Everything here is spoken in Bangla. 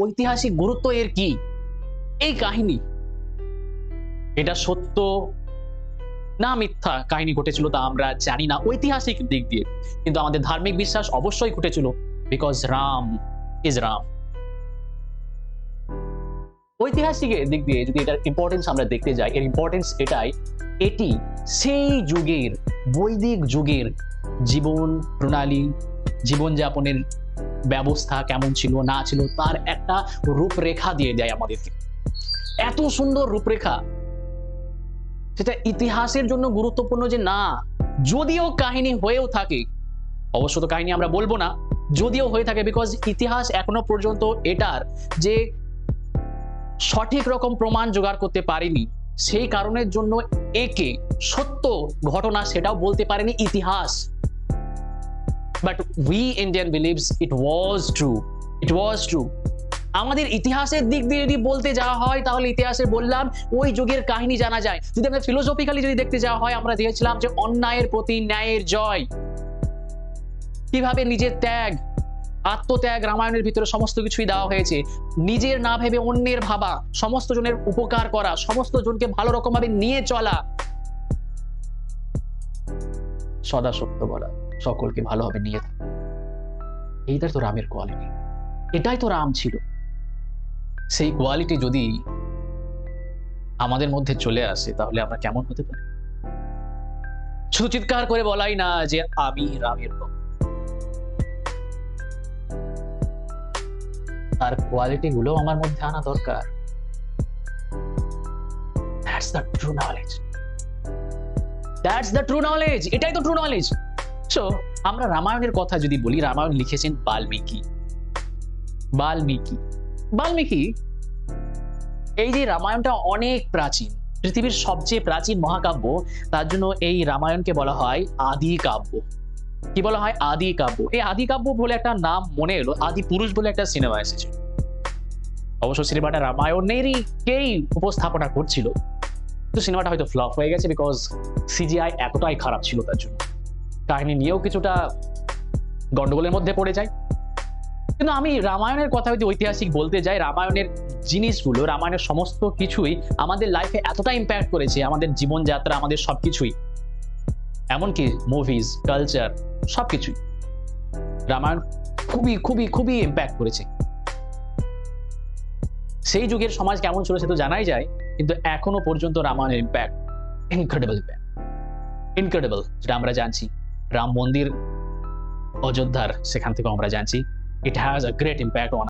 ঐতিহাসিক গুরুত্ব এর কি? এই কাহিনী এটা সত্য না মিথ্যা কাহিনী ঘটেছিল তা আমরা জানি না ঐতিহাসিক দিক দিয়ে, কিন্তু আমাদের ধার্মিক বিশ্বাস অবশ্যই ঘটেছিল, বিকজ রাম ইজ রাম। ঐতিহাসিক দিক দিয়ে যদি এটার ইম্পর্টেন্স আমরা দেখতে যাই, এর ইম্পর্টেন্স এটাই, এটি সেই যুগের, বৈদিক যুগের জীবন প্রণালী, জীবনযাপনের ব্যবস্থা কেমন ছিল না ছিল তার একটা রূপরেখা দিয়ে দেয় আমাদেরকে। এত সুন্দর রূপরেখা, সেটা ইতিহাসের জন্য গুরুত্বপূর্ণ যে না, যদিও কাহিনী হয়েও থাকে, অবশ্য তো কাহিনী আমরা বলবো না, যদিও হয়ে থাকে, বিকজ ইতিহাস এখনো পর্যন্ত এটার যে সঠিক রকম প্রমাণ জোগাড় করতে পারেনি, সেই কারণের জন্য একে সত্য ঘটনা সেটাও বলতে পারেনি ইতিহাস। But we Indian believes it was true, it was true. আমাদের ইতিহাসের দিক দিয়ে যদি বলতে যাওয়া হয়, তাহলে ইতিহাসে বললাম ওই যুগের কাহিনী জানা যায়। যদি আমরা ফিলোসফিক্যালি যদি দেখতে যাওয়া হয়, আমরা দেখেছিলাম যে অন্যায়ের প্রতি ন্যায়ের জয়, কিভাবে নিজের ত্যাগ, আত্মত্যাগ রামায়ণের ভিতরে সমস্ত কিছুই দেওয়া হয়েছে। নিজের না ভেবে অন্যের ভাবা, সমস্ত জনের উপকার করা, সমস্ত জনকে ভালো রকম ভাবে নিয়ে চলা, সদা সত্য বলা, সকলকে ভালোভাবে নিয়ে থাকা, এইটাই তো রামের কোয়ালিটি, এটাই তো রাম ছিল। সেই কোয়ালিটি যদি আমাদের মধ্যে চলে আসে, তাহলে আমরা কেমন হতে পারি? শুধু চিৎকার করে বলাই না যে আমি রামের ভক্ত, তার কোয়ালিটি গুলো আমার মধ্যে আনা দরকার। That's the true knowledge. That's the true knowledge. এটাই তো ট্রু নলেজ। সো আমরা রামায়ণের কথা যদি বলি, রামায়ণ লিখেছেন বাল্মীকি। বাল্মীকি বাল্মীকি এই যে রামায়ণটা অনেক প্রাচীন, পৃথিবীর সবচেয়ে প্রাচীন মহাকাব্য, তার জন্য এই রামায়ণকে বলা হয় আদি কাব্য। কি বলা হয়? আদি কাব্য। এই আদি কাব্য বলে একটা নাম মনে এলো, আদি পুরুষ বলে একটা সিনেমা এসেছে। অবশ্য সিনেমাটা রামায়ণেরই কেই উপস্থাপনা করছিল, কিন্তু সিনেমাটা হয়তো ফ্লপ হয়ে গেছে, বিকজ সিজিআই এতটাই খারাপ ছিল তার জন্য। কাহিনী নিয়েও কিছুটা গন্ডগোলের মধ্যে পড়ে যায়। কিন্তু আমি রামায়ণের কথা যদি ঐতিহাসিক বলতে যাই, রামায়ণের জিনিসগুলো, রামায়ণের সমস্ত কিছুই আমাদের লাইফে এতটা ইম্প্যাক্ট করেছে, আমাদের জীবনযাত্রা, আমাদের সবকিছুই, এমনকি মুভিজ, কালচার, সবকিছুই রামায়ণ খুবই খুবই খুবই ইম্প্যাক্ট করেছে। সেই যুগের সমাজ কেমন ছিল সে তো জানাই যায়, কিন্তু এখনো পর্যন্ত রামায়ণের ইম্প্যাক্ট ইনক্রেডিবল, ইনক্রেডিবল। যেটা আমরা জানছি রাম মন্দির অযোধ্যার, সেখান থেকে আমরা জানছি it has a great impact on